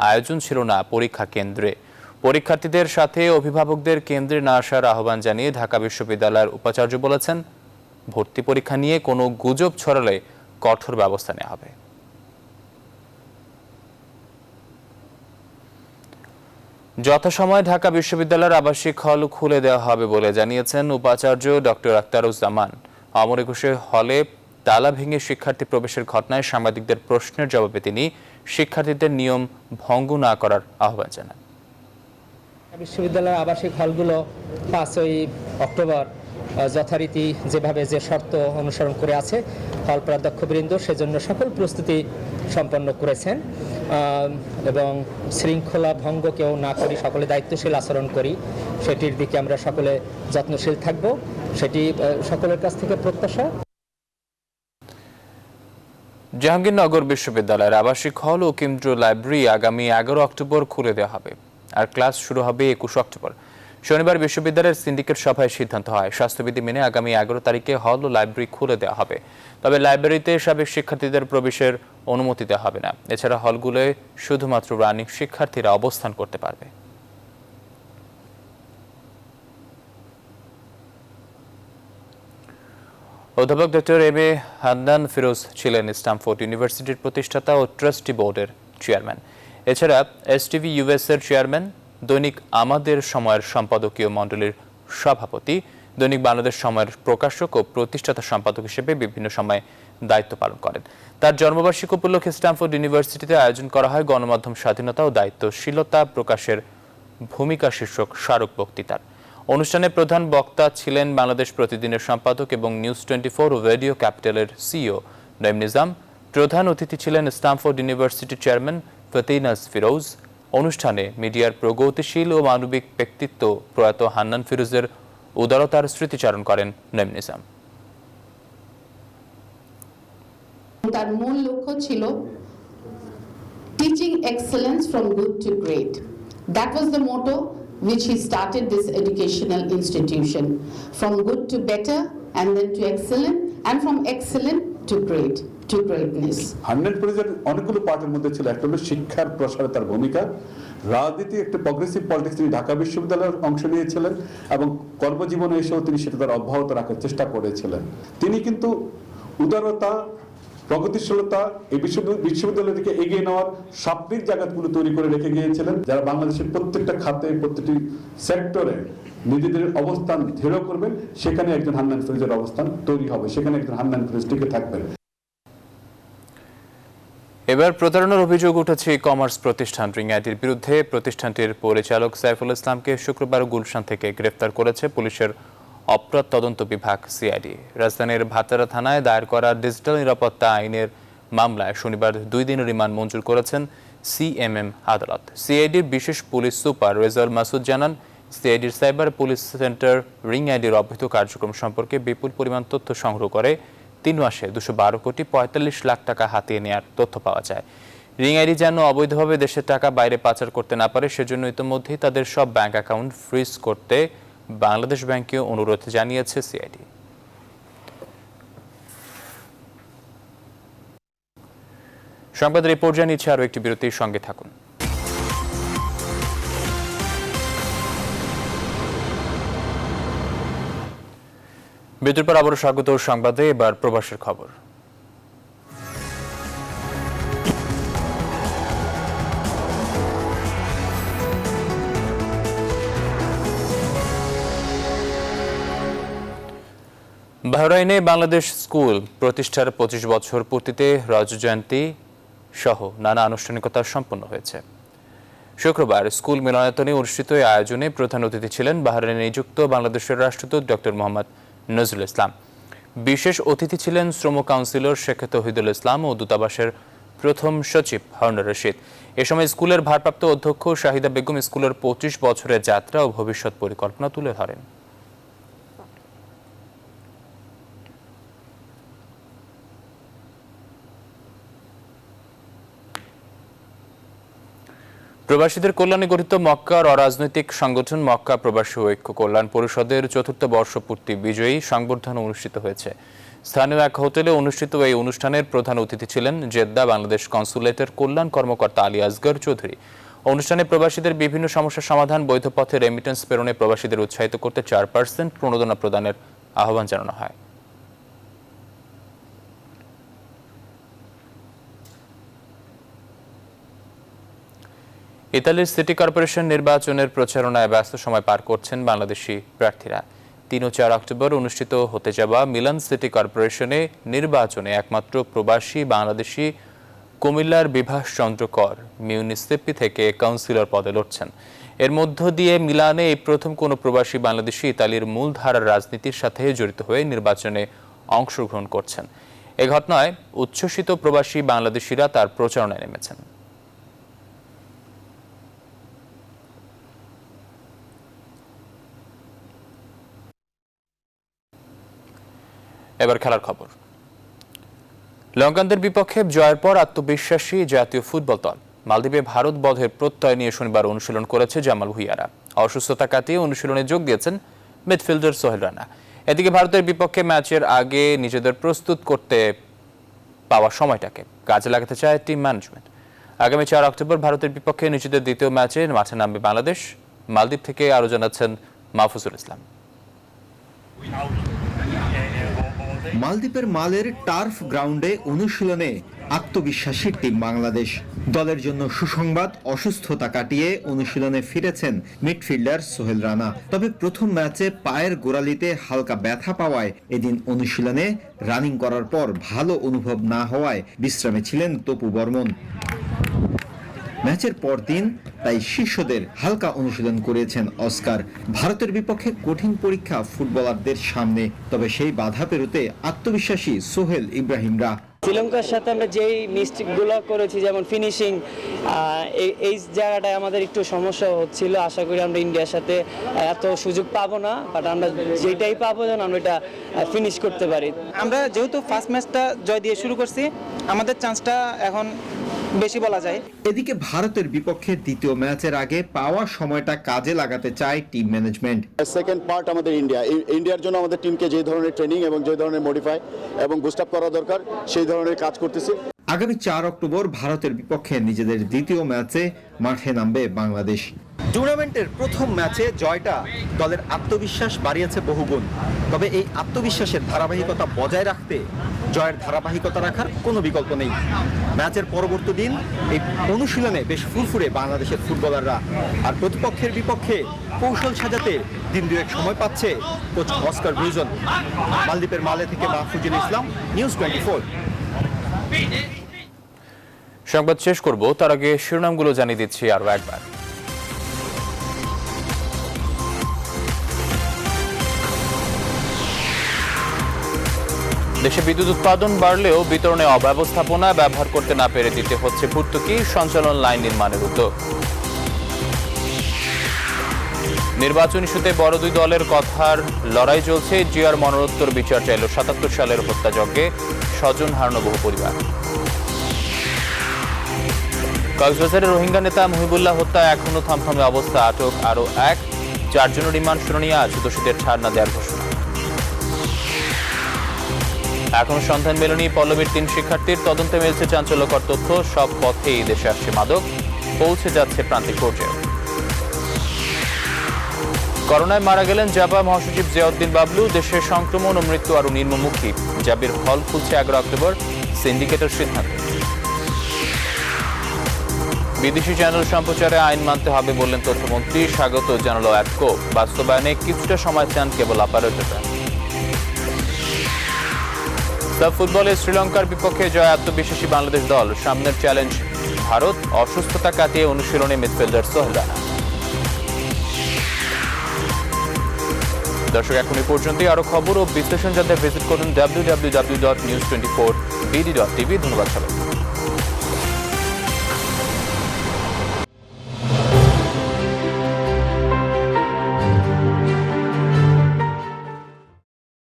আয়োজন ছিল না পরীক্ষা কেন্দ্রে। পরীক্ষার্থীদের সাথে অভিভাবকদের কেন্দ্রে না আসার আহ্বান জানিয়ে ঢাকা বিশ্ববিদ্যালয়ের উপাচার্য বলেছেন, ভর্তি পরীক্ষা নিয়ে কোনো গুজব ছড়ালে কঠোর ব্যবস্থা নেওয়া হবে। যথাসময়ে ঢাকা বিশ্ববিদ্যালয়ের আবাসিক হল খুলে দেওয়া হবে বলে জানিয়েছেন উপাচার্য ডক্টর আখতারুজ্জামান। অমর একুশে হলে তালা ভেঙে শিক্ষার্থী প্রবেশের ঘটনায় সাংবাদিকদের প্রশ্নের জবাবে তিনি শিক্ষার্থীদের নিয়ম ভঙ্গ না করার আহ্বান জানান। বিশ্ববিদ্যালয়ের আবাসিক হলগুলো 5ই অক্টোবর যথারীতি যেভাবে যে শর্ত অনুসরণ করে আছে হল প্রাধ্যক্ষবৃন্দ সেজন্য সকল প্রস্তুতি সম্পন্ন করেছেন এবং শৃঙ্খলা ভঙ্গ কেউ না করি, সকলে দায়িত্বশীল আচরণ করি, সেটির দিকে আমরা সকলে যত্নশীল থাকব, সেটি সকলের কাছ থেকে প্রত্যাশা। জাহাঙ্গীরনগর বিশ্ববিদ্যালয়ের আবাসিক হল ও কেন্দ্র লাইব্রেরি আগামী 11 অক্টোবর খুলে দেওয়া হবে আর ক্লাস শুরু হবে 21 অক্টোবর। শনিবার বিশ্ববিদ্যালয়ের সিন্ডিকেট সভায় সিদ্ধান্ত হয়, স্বাস্থ্যবিধি মেনে আগামী 11 তারিখে হল ও লাইব্রেরি খুলে দেওয়া হবে। তবে লাইব্রেরিতে সাবেক শিক্ষার্থীদের প্রবেশের অনুমতি দেওয়া হবে না। এছাড়া হলগুলোয় শুধুমাত্র রানিং শিক্ষার্থীরা অবস্থান করতে পারবে। অধ্যাপক ডক্টর এম.এ. হান্নান ফিরোজ ছিলেন স্ট্যামফোর্ড ইউনিভার্সিটির প্রতিষ্ঠাতা ও ট্রাস্টি বোর্ডের চেয়ারম্যান। এছাড়া এসটিভি ইউএস এর চেয়ারম্যান, দৈনিক আমাদের সময়ের সম্পাদকীয় মণ্ডলীর সভাপতি, দৈনিক বাংলাদেশ সময়ের প্রকাশক ও প্রতিষ্ঠাতা সম্পাদক হিসেবে বিভিন্ন সময়ে দায়িত্ব পালন করেন। তার জন্মবার্ষিকী উপলক্ষে স্ট্যামফোর্ড ইউনিভার্সিটিতে আয়োজন করা হয় গণমাধ্যম স্বাধীনতা ও দায়িত্বশীলতা প্রকাশের ভূমিকা শীর্ষক স্মারক বক্তৃতার। অনুষ্ঠানে প্রধান বক্তা ছিলেন বাংলাদেশ প্রতিদিনের সম্পাদক এবং নিউজ 24 ও রেডিও ক্যাপিটালের সিইও নঈম নিজাম। প্রধান অতিথি ছিলেন স্ট্যামফোর্ড ইউনিভার্সিটির চেয়ারম্যান ফতিনাজ ফিরোজ। অনুষ্ঠানে মিডিয়ার প্রগতিশীল ও মানবিক ব্যক্তিত্ব প্রয়াত হান্নান ফিরোজের উদারতার স্মৃতিচারণ করেন নঈম নিজাম। তার মূল লক্ষ্য ছিল teaching excellence from good to great. That was the motto which he started this educational institution, from good to better and then to excellent and from excellent to great to greatness. Hannan ফিরোজের অনেকগুলো পার্টের মধ্যে ছিল, একটা হলো শিক্ষার প্রসারে তার ভূমিকা, রাজনীতি, একটা প্রগ্রেসিভ পলিটিক্স তিনি ঢাকা বিশ্ববিদ্যালয়ের অংশ নিয়েছিলেন এবং কর্মজীবনে এসেও তিনি সেটা তার অব্যাহত রাখার চেষ্টা করেছিলেন। তিনি কিন্তু উদারতা, প্রগতিশীলতা, এই বিশ্ববিদ্যালয় থেকে এগিয়ে নেওয়ার সার্বিক জায়গাগুলো তৈরি করে রেখে গিয়েছিলেন, যারা বাংলাদেশের প্রত্যেকটা খাতে, প্রত্যেকটি সেক্টরে নিজেদের অবস্থান দৃঢ় করবেন, সেখানে একজন হান্নান ফিরোজের অবস্থান তৈরি হবে, সেখানে একজন হান্নান ফিরোজ টিকে থাকবেন। এবার প্রতারণার অভিযোগ উঠেছে কমার্স প্রতিষ্ঠান রিং আইডির বিরুদ্ধে। প্রতিষ্ঠানটির পরিচালক সাইফুল ইসলামকে শুক্রবার গুলশান থেকে গ্রেফতার করেছে পুলিশের অপরাধ তদন্ত বিভাগ সিআইডি। রাজধানীর ভাতারা থানায় দায়ের করা ডিজিটাল নিরাপত্তা আইনের মামলায় শনিবার 2 দিনের রিমান্ড মঞ্জুর করেছেন সিএমএম আদালত। সিআইডির বিশেষ পুলিশ সুপার রেজাউল মাসুদ জানান, সিআইডির সাইবার পুলিশ সেন্টার রিং আইডির অবৈধ কার্যক্রম সম্পর্কে বিপুল পরিমাণ তথ্য সংগ্রহ করে 3 মাসে 212 কোটি 45 লাখ টাকা হাতিয়ে নেওয়ার তথ্য পাওয়া যায়। রিং আইডি যেন অবৈধভাবে দেশের টাকা বাইরে পাচার করতে না পারে, সেজন্য ইতিমধ্যেই তাদের সব ব্যাংক অ্যাকাউন্ট ফ্রিজ করতে বাংলাদেশ ব্যাংকে অনুরোধ জানিয়েছে সিআইডি। সংবাদ রিপোর্ট জানিয়েছে আরও একটি বিরতির সঙ্গে থাকুন। বিরতির পর আবারও স্বাগত সংবাদে। এবার প্রবাসের খবর। বাহরাইনে বাংলাদেশ স্কুল প্রতিষ্ঠার 25 বছর পূর্তিতে রজত জয়ন্তী সহ নানা আনুষ্ঠানিকতা সম্পন্ন হয়েছে। শুক্রবার স্কুল মিলনায়তনে অনুষ্ঠিত এই আয়োজনে প্রধান অতিথি ছিলেন বাহরাইনে নিযুক্ত বাংলাদেশের রাষ্ট্রদূত ডক্টর মোহাম্মদ নজরুল ইসলাম। বিশেষ অতিথি ছিলেন শ্রম কাউন্সিলর শেখ তৌহিদুল ইসলাম ও দূতাবাসের প্রথম সচিব হারুন রশিদ। এ সময় স্কুলের ভারপ্রাপ্ত অধ্যক্ষ শাহিদা বেগম স্কুলের 25 বছরের যাত্রা ও ভবিষ্যৎ পরিকল্পনা তুলে ধরেন। প্রবাসীদের কল্যাণে গঠিত মক্কার অরাজনৈতিক সংগঠন মক্কা প্রবাসী ঐক্য কল্যাণ পরিষদের ৪র্থ বর্ষপূর্তি বিজয়ী সংবর্ধনা অনুষ্ঠিত হয়েছে। স্থানীয় এক হোটেলে অনুষ্ঠিত এই অনুষ্ঠানের প্রধান অতিথি ছিলেন জেদ্দা বাংলাদেশ কনসুলেটের কল্যাণ কর্মকর্তা আলী আসগর চৌধুরী। অনুষ্ঠানে প্রবাসীদের বিভিন্ন সমস্যার সমাধান, বৈধ পথে রেমিটেন্স প্রেরণে প্রবাসীদের উৎসাহিত করতে 4% প্রণোদনা প্রদানের আহ্বান জানানো হয়। ইতালির সিটি কর্পোরেশন নির্বাচনের প্রচারণায় ব্যস্ত সময় পার করছেন বাংলাদেশি প্রার্থীরা। ৩ ও ৪ অক্টোবর অনুষ্ঠিত হতে যাওয়া মিলান সিটি কর্পোরেশনে নির্বাচনে একমাত্র প্রবাসী বাংলাদেশি কুমিল্লার বিভাস চন্দ্র কর মিউনিসিপি থেকে কাউন্সিলর পদে লড়ছেন। এর মধ্য দিয়ে মিলানে এই প্রথম কোনো প্রবাসী বাংলাদেশি ইতালির মূলধারার রাজনীতির সাথে জড়িত হয়ে নির্বাচনে অংশগ্রহণ করছেন। এ ঘটনায় উচ্ছ্বসিত প্রবাসী বাংলাদেশিরা তার প্রচারণায় নেমেছেন। এবার খেলার খবর। লঙ্কানদের বিপক্ষে জয়ের পর আত্মবিশ্বাসী জাতীয় ফুটবল দল মালদ্বীপে ভারত বধের প্রত্যয় নিয়ে শনিবার অনুশীলন করেছে জামাল ভুঁইয়ারা। অসুস্থতা কাটিয়ে অনুশীলনে যোগ দিয়েছেন মিডফিল্ডার সোহেল রানা। এদিকে ভারতের বিপক্ষে ম্যাচের আগে নিজেদের প্রস্তুত করতে পাওয়া সময়টাকে কাজে লাগাতে চায় টিম ম্যানেজমেন্ট। আগামী 4 অক্টোবর ভারতের বিপক্ষে নিজেদের দ্বিতীয় ম্যাচে মাঠে নামবে বাংলাদেশ। মালদ্বীপ থেকে আরও জানাচ্ছেন মাহফুজুল ইসলাম। মালদ্বীপের মালের টার্ফ গ্রাউন্ডে অনুশীলনে আত্মবিশ্বাসী টিম বাংলাদেশ। দলের জন্য সুসংবাদ, অসুস্থতা কাটিয়ে অনুশীলনে ফিরেছেন মিডফিল্ডার সোহেল রানা। তবে প্রথম ম্যাচে পায়ের গোড়ালিতে হালকা ব্যথা পাওয়ায় এদিন অনুশীলনে রানিং করার পর ভালো অনুভব না হওয়ায় বিশ্রামে ছিলেন তপু বর্মন। ম্যাচের পর দিন তাই শিষ্যদের হালকা অনুশীলন করেছেন অস্কার। ভারতের বিপক্ষে কঠিন পরীক্ষা ফুটবলারদের সামনে, তবে সেই বাধা পেরোতে আত্মবিশ্বাসী সোহেল ইব্রাহিমরা। শ্রীলঙ্কার সাথে আমরা যেই মিস্টেকগুলো করেছি, যেমন ফিনিশিং, এই জায়গাটায় আমাদের একটু সমস্যা হচ্ছিল। আশা করি আমরা ইন্ডিয়ার সাথে এত সুযোগ পাবো না, বাট আমরা যেটাই পাবো যেন আমরা এটা ফিনিশ করতে পারি। আমরা যেহেতু ফার্স্ট ম্যাচটা জয় দিয়ে শুরু করছি, আমাদের চান্সটা এখন বেশি বলা যায়। এদিকে ভারতের বিপক্ষে দ্বিতীয় ম্যাচের আগে পাওয়া সময়টা কাজে লাগাতে চায় টিম ম্যানেজমেন্ট। সেকেন্ড পার্ট আমাদের ইন্ডিয়ার জন্য আমাদের টিমকে যে ধরনের ট্রেনিং এবং যে ধরনের মডিফাই এবং বুস্ট আপ করা দরকার সেই ধরনের কাজ করতেছি। আগামী 4 অক্টোবর ভারতের বিপক্ষে নিজেদের দ্বিতীয় ম্যাচে মাঠে নামবে বাংলাদেশ। টুর্নামেন্টের প্রথম ম্যাচে জয়টা দলের আত্মবিশ্বাস বাড়িয়েছে বহুগুণ। তবে এই আত্মবিশ্বাসের ধারাবাহিকতা বজায় রাখতে জয়ের ধারাবাহিকতা রাখার কোনো বিকল্প নেই। ম্যাচের পরবর্তী দিন এই অনুশীলনে বেশ ফুরফুরে বাংলাদেশের ফুটবলাররা। আর প্রতিপক্ষের বিপক্ষে কৌশল সাজাতে দিন দুয়েক সময় পাচ্ছে কোচ অস্কার ব্রুজন। মালদ্বীপের মালে থেকে মাহফুজুল ইসলাম, নিউজ 24। সংবাদ শেষ করব, তার আগে শিরোনামগুলো জানিয়ে দিচ্ছি আরও একবার। দেশে বিদ্যুৎ উৎপাদন বাড়লেও বিতরণে অব্যবস্থাপনা, ব্যবহার করতে না পেরে দিতে হচ্ছে ভর্তুকি, সঞ্চালন লাইন নির্মাণের উদ্যোগ। নির্বাচন ইস্যুতে বড় দুই দলের কথার লড়াই চলছে। জিয়ার মরণোত্তর বিচার চাইল ৭৭ সালের হত্যাযজ্ঞে স্বজন হারানো বহু পরিবার। কক্সবাজারের রোহিঙ্গা নেতা মুহিবুল্লাহ হত্যা এখনো থমথমে অবস্থা, আটক আরও 4 জনের রিমান্ড শুনানি আজ, দোষীদের ছাড় না দেওয়ার ঘোষণা। এখন সন্ধান মেলেনি পল্লবীর 3 শিক্ষার্থীর, তদন্তে মিলছে চাঞ্চল্যকর তথ্য। সব পথেই দেশে আসছে মাদক, পৌঁছে যাচ্ছে প্রান্তিক পর্যায়ে। করোনায় মারা গেলেন জাবা মহাসচিব জিয়াউদ্দিন বাবলু। দেশের সংক্রমণ ও মৃত্যু আরও নিম্নমুখী। জাবির হল খুলছে 11 অক্টোবর, সিন্ডিকেটের সিদ্ধান্ত। বিদেশি চ্যানেল সম্প্রচারে আইন মানতে হবে বললেন তথ্যমন্ত্রী, স্বাগত জানালো অ্যাডকো। বাস্তবায়নে কিছুটা সময় চান কেবল অপারেটররা। সাব ফুটবলে শ্রীলঙ্কার বিপক্ষে জয় আত্মবিশ্বাসী বাংলাদেশ দল। সামনের চ্যালেঞ্জ ভারত, অসুস্থতা কাটিয়ে অনুশীলনে মিডফিল্ডার সোহেল রানা। দর্শক, এখন এই পর্যন্তই। আরো খবর ও বিশ্লেষণ জানতে ভিজিট করুন www.news24bd.tv। ধন্যবাদ সবাই।